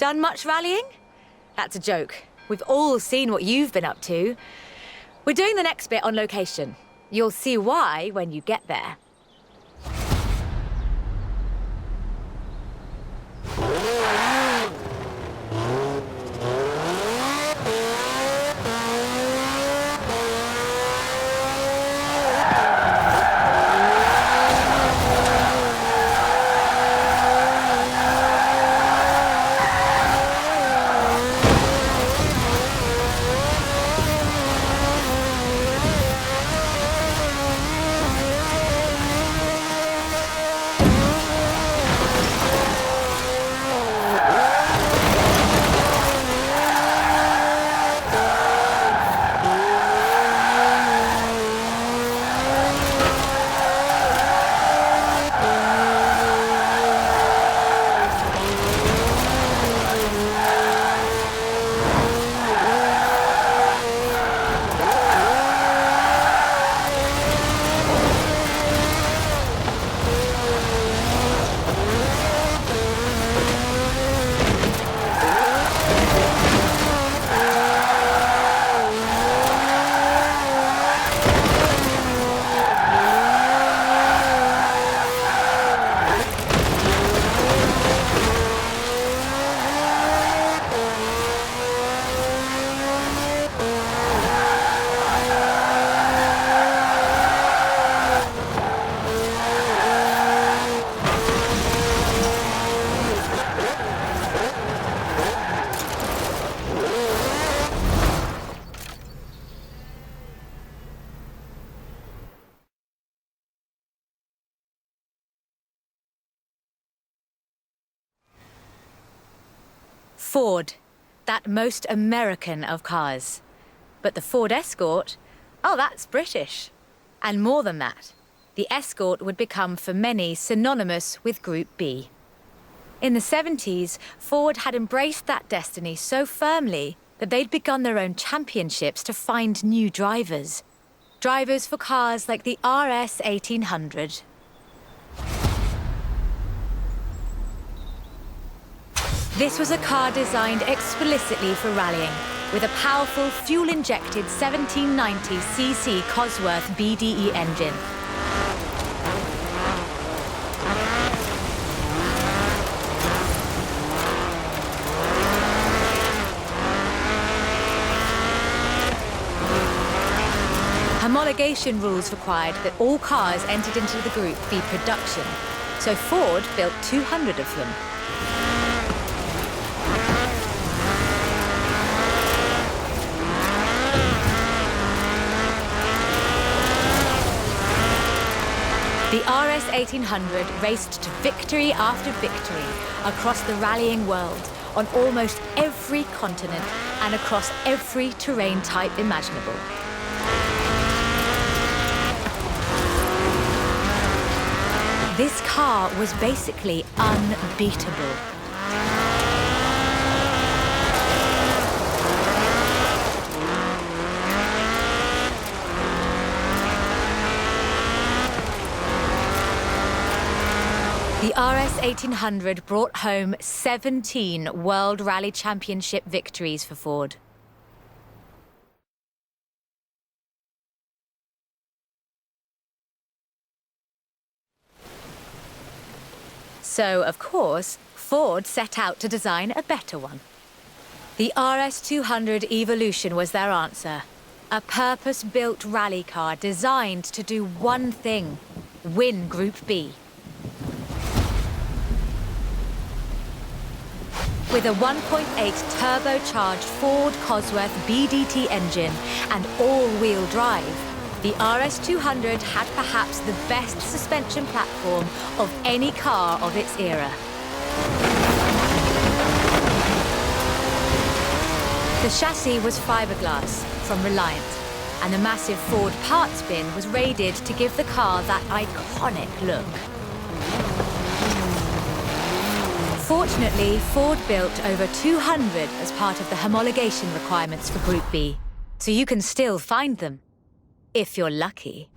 Done much rallying? That's a joke. We've all seen what you've been up to. We're doing the next bit on location. You'll see why when you get there. Ford, that most American of cars. But the Ford Escort, oh, that's British. And more than that, the Escort would become for many synonymous with Group B. In the 70s, Ford had embraced that destiny so firmly that they'd begun their own championships to find new drivers. Drivers for cars like the RS 1800. This was a car designed explicitly for rallying, with a powerful fuel-injected 1790cc Cosworth BDE engine. Homologation rules required that all cars entered into the group be production, so Ford built 200 of them. The RS 1800 raced to victory after victory across the rallying world, on almost every continent and across every terrain type imaginable. This car was basically unbeatable. The RS 1800 brought home 17 World Rally Championship victories for Ford. So, of course, Ford set out to design a better one. The RS 200 Evolution was their answer. A purpose-built rally car designed to do one thing: win Group B. With a 1.8 turbocharged Ford Cosworth BDT engine and all-wheel drive, the RS 200 had perhaps the best suspension platform of any car of its era. The chassis was fiberglass from Reliant, and the massive Ford parts bin was raided to give the car that iconic look. Fortunately, Ford built over 200 as part of the homologation requirements for Group B, so you can still find them, if you're lucky.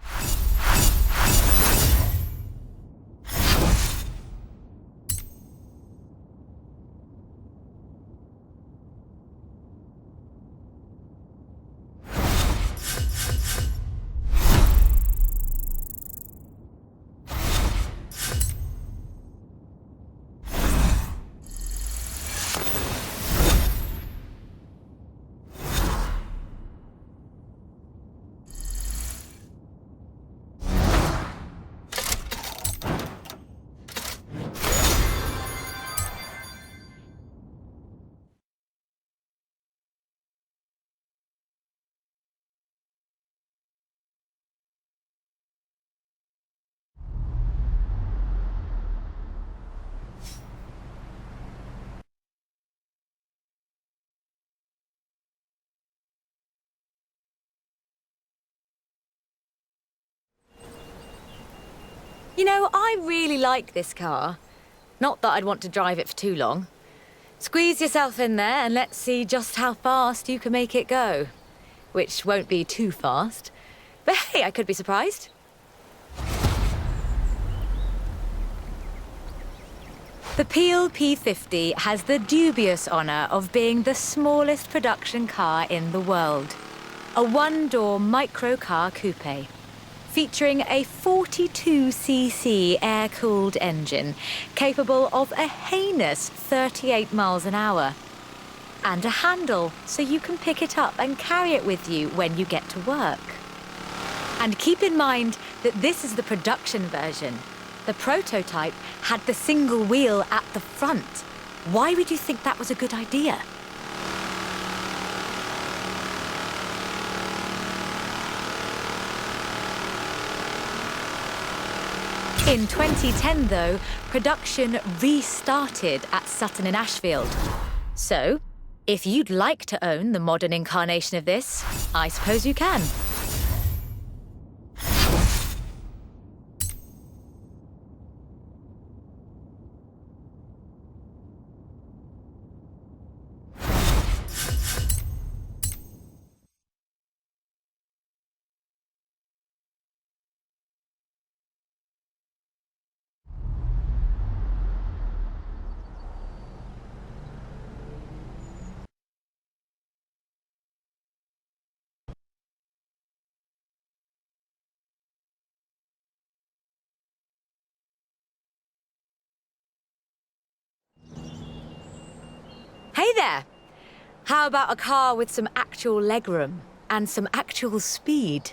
You know, I really like this car. Not that I'd want to drive it for too long. Squeeze yourself in there and let's see just how fast you can make it go. Which won't be too fast. But hey, I could be surprised. The Peel P50 has the dubious honour of being the smallest production car in the world. A one-door microcar coupe, featuring a 42cc air-cooled engine capable of a heinous 38 miles an hour. And a handle, so you can pick it up and carry it with you when you get to work. And keep in mind that this is the production version. The prototype had the single wheel at the front. Why would you think that was a good idea? In 2010, though, production restarted at Sutton in Ashfield. So, if you'd like to own the modern incarnation of this, I suppose you can. Hey there! How about a car with some actual legroom and some actual speed?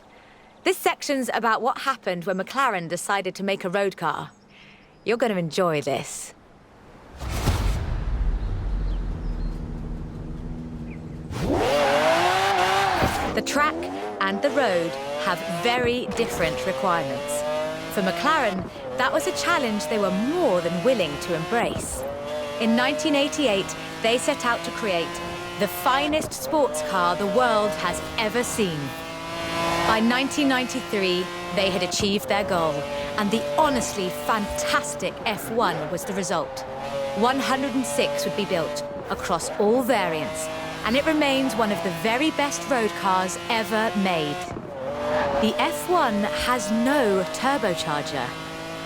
This section's about what happened when McLaren decided to make a road car. You're going to enjoy this. The track and the road have very different requirements. For McLaren, that was a challenge they were more than willing to embrace. In 1988, they set out to create the finest sports car the world has ever seen. By 1993, they had achieved their goal, and the honestly fantastic F1 was the result. 106 would be built across all variants, and it remains one of the very best road cars ever made. The F1 has no turbocharger.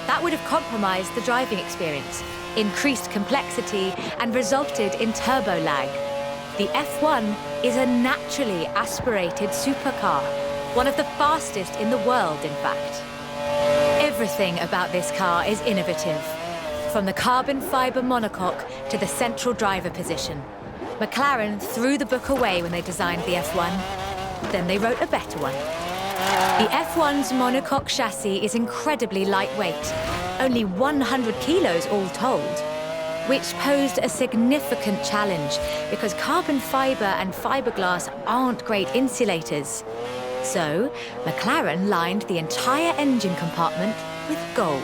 That would have compromised the driving experience, increased complexity, and resulted in turbo lag. The F1 is a naturally aspirated supercar, one of the fastest in the world, in fact. Everything about this car is innovative, from the carbon fibre monocoque to the central driver position. McLaren threw the book away when they designed the F1. Then they wrote a better one. The F1's monocoque chassis is incredibly lightweight, only 100 kilos all told, which posed a significant challenge because carbon fibre and fiberglass aren't great insulators. So, McLaren lined the entire engine compartment with gold.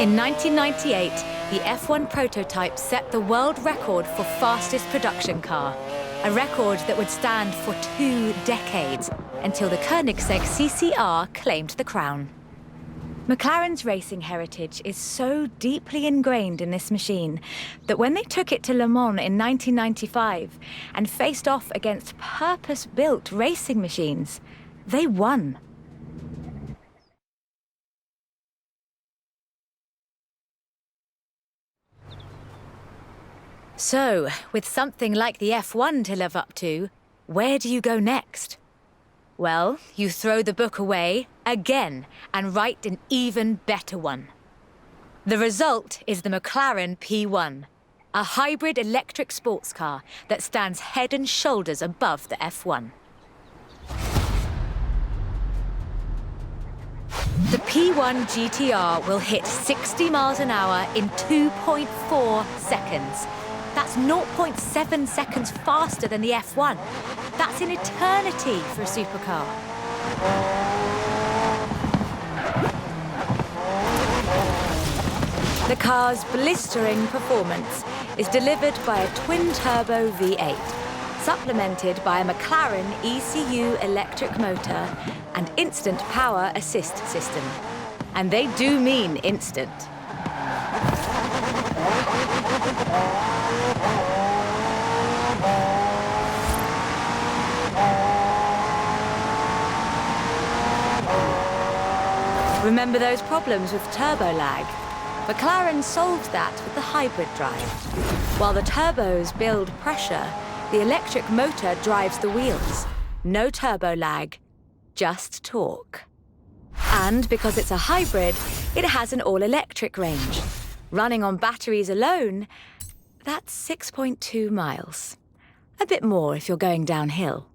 In 1998, the F1 prototype set the world record for fastest production car, a record that would stand for 2 decades until the Koenigsegg CCR claimed the crown. McLaren's racing heritage is so deeply ingrained in this machine that when they took it to Le Mans in 1995 and faced off against purpose-built racing machines, they won. So, with something like the F1 to live up to, where do you go next? Well, you throw the book away again and write an even better one. The result is the McLaren P1, a hybrid electric sports car that stands head and shoulders above the F1. The P1 GTR will hit 60 miles an hour in 2.4 seconds. That's 0.7 seconds faster than the F1. That's an eternity for a supercar. The car's blistering performance is delivered by a twin-turbo V8, supplemented by a McLaren ECU electric motor and instant power assist system. And they do mean instant. Remember those problems with turbo lag? McLaren solved that with the hybrid drive. While the turbos build pressure, the electric motor drives the wheels. No turbo lag, just torque. And because it's a hybrid, it has an all-electric range. Running on batteries alone, that's 6.2 miles. A bit more if you're going downhill.